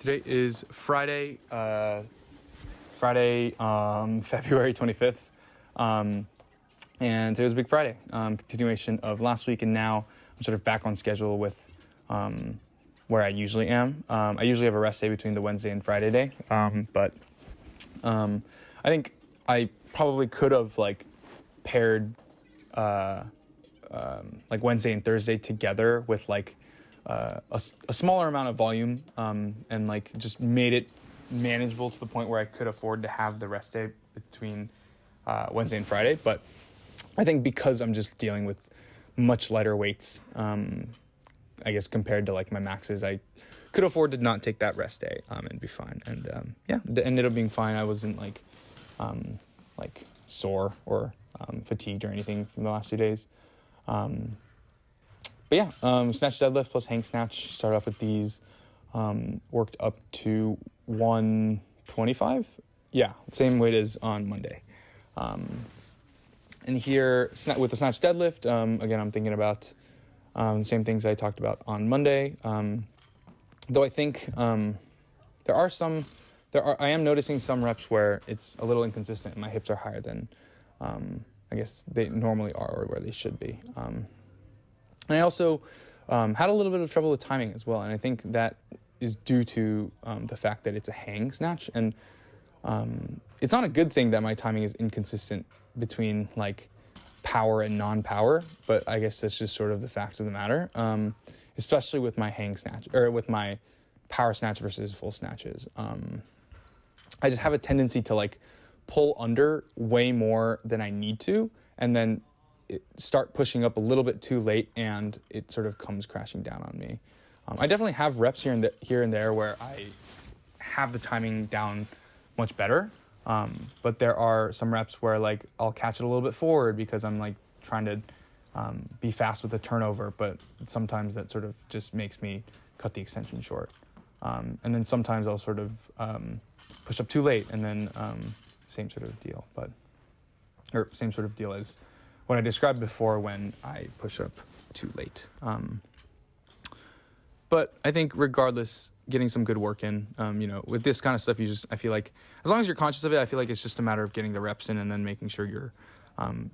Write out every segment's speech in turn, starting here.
Today is Friday, February 25th, and today was a big Friday, continuation of last week, and now I'm sort of back on schedule with where I usually am. I usually have a rest day between the Wednesday and Friday day, but I think I probably could have paired Wednesday and Thursday together with a smaller amount of volume, and just made it manageable to the point where I could afford to have the rest day between Wednesday and Friday. But I think because I'm just dealing with much lighter weights, I guess compared to my maxes, I could afford to not take that rest day and be fine. And it ended up being fine. I wasn't sore or fatigued or anything from the last 2 days. Snatch deadlift plus hang snatch. Started off with these, worked up to 125. Yeah, same weight as on Monday. And here with the snatch deadlift, again, I'm thinking about the same things I talked about on Monday. Though I think I am noticing some reps where it's a little inconsistent and my hips are higher than I guess they normally are or where they should be. And I also had a little bit of trouble with timing as well. And I think that is due to the fact that it's a hang snatch. And it's not a good thing that my timing is inconsistent between power and non-power. But I guess that's just sort of the fact of the matter, especially with my hang snatch or with my power snatch versus full snatches. I just have a tendency to pull under way more than I need to. And then start pushing up a little bit too late, and it sort of comes crashing down on me. I definitely have reps here and there where I have the timing down much better, but there are some reps where I'll catch it a little bit forward because I'm trying to be fast with the turnover, but sometimes that sort of just makes me cut the extension short. And then sometimes I'll sort of push up too late, and then same sort of deal as what I described before when I push up too late. But I think regardless, getting some good work in, with this kind of stuff, I feel like as long as you're conscious of it, I feel like it's just a matter of getting the reps in and then making sure you're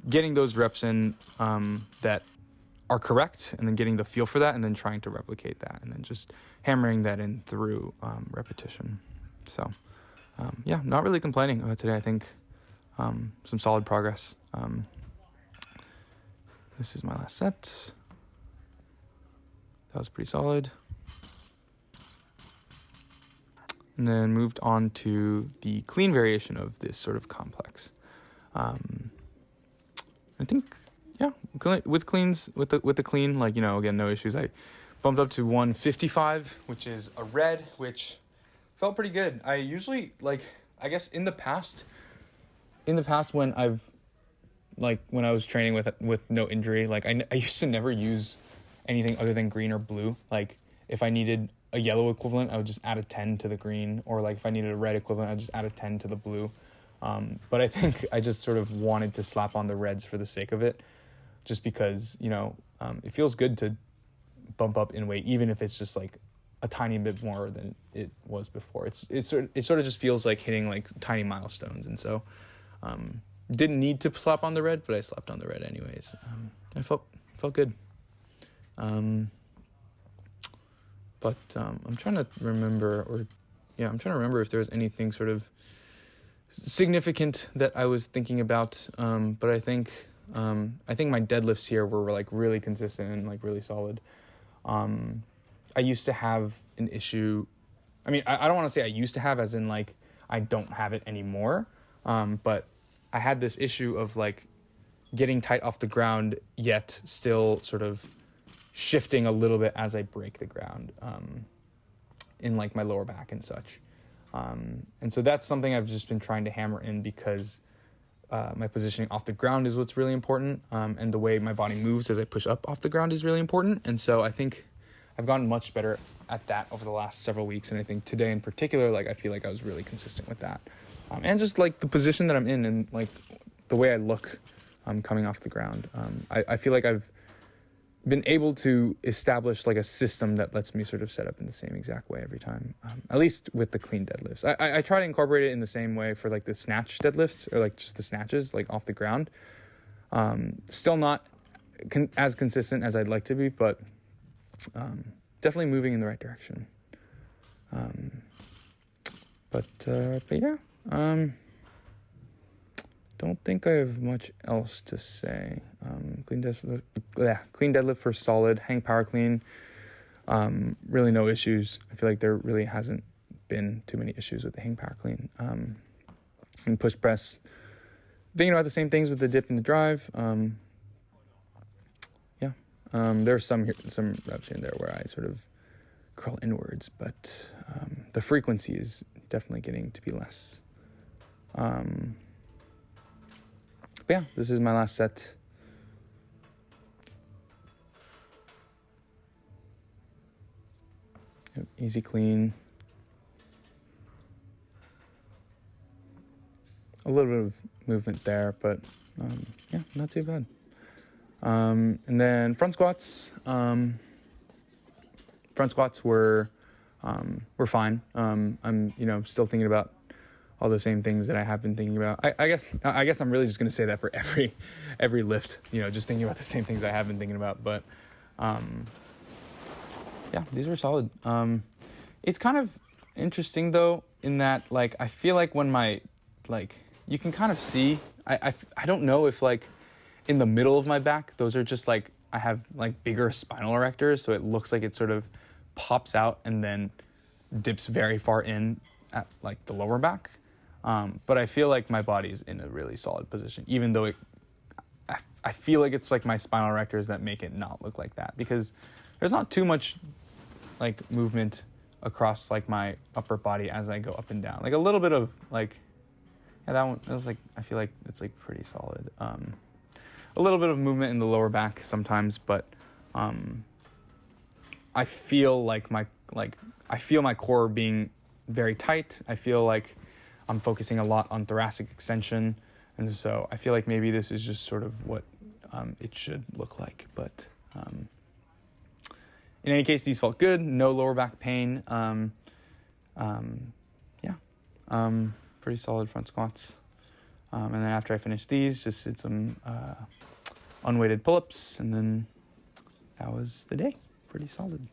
getting those reps in that are correct, and then getting the feel for that, and then trying to replicate that, and then just hammering that in through repetition. So, not really complaining about today. I think some solid progress. This is my last set. That was pretty solid. And then moved on to the clean variation of this sort of complex. I think, with cleans, with the clean, again, no issues. I bumped up to 155, which is a red, which felt pretty good. I usually, I guess in the past when I've, when I was training with no injury, I used to never use anything other than green or blue. If I needed a yellow equivalent, I would just add a 10 to the green, or if I needed a red equivalent, I'd just add a 10 to the blue. But I think I just sort of wanted to slap on the reds for the sake of it, just because, it feels good to bump up in weight, even if it's just a tiny bit more than it was before. It sort of just feels like hitting tiny milestones. And so, didn't need to slap on the red, but I slapped on the red anyways. I felt good. But I'm trying to remember if there was anything sort of significant that I was thinking about. But I think my deadlifts here were really consistent and really solid. I used to have an issue. I mean, I don't want to say I used to have, as in I don't have it anymore. But I had this issue of getting tight off the ground, yet still sort of shifting a little bit as I break the ground, in my lower back and such. And so that's something I've just been trying to hammer in, because my positioning off the ground is what's really important. And the way my body moves as I push up off the ground is really important. And so I think I've gotten much better at that over the last several weeks. And I think today in particular, I feel like I was really consistent with that. And just the position that I'm in, and the way I look coming off the ground. I feel like I've been able to establish like a system that lets me sort of set up in the same exact way every time, at least with the clean deadlifts. I try to incorporate it in the same way for like the snatch deadlifts, or like just the snatches, like off the ground. Still not as consistent as I'd like to be, but definitely moving in the right direction. But yeah, don't think I have much else to say. Clean deadlift for solid. Hang power clean. Really no issues. I feel like there really hasn't been too many issues with the hang power clean. And push press, thinking about the same things with the dip and the drive. There's some reps here and there where I sort of curl inwards, but the frequency is definitely getting to be less. But yeah, this is my last set. Easy clean. A little bit of movement there, but yeah, not too bad. And then front squats. Front squats were fine. I'm still thinking about all the same things that I have been thinking about. I guess I'm really just gonna say that for every lift. Just thinking about the same things I have been thinking about. But yeah, these were solid. It's kind of interesting though, in that like I feel like when my you can kind of see. I don't know if like in the middle of my back, those are just like, I have like bigger spinal erectors, so it looks like it sort of pops out and then dips very far in at like the lower back. But I feel like my body's in a really solid position, even though I feel like it's like my spinal erectors that make it not look like that, because there's not too much like movement across like my upper body as I go up and down. Like a little bit of like, yeah, that one, it was like, I feel like it's like pretty solid. A little bit of movement in the lower back sometimes, but I feel like my core being very tight. I feel like I'm focusing a lot on thoracic extension, and so I feel like maybe this is just sort of what it should look like. But in any case, these felt good. No lower back pain. Pretty solid front squats. And then after I finished these, just did some unweighted pull-ups, and then that was the day. Pretty solid.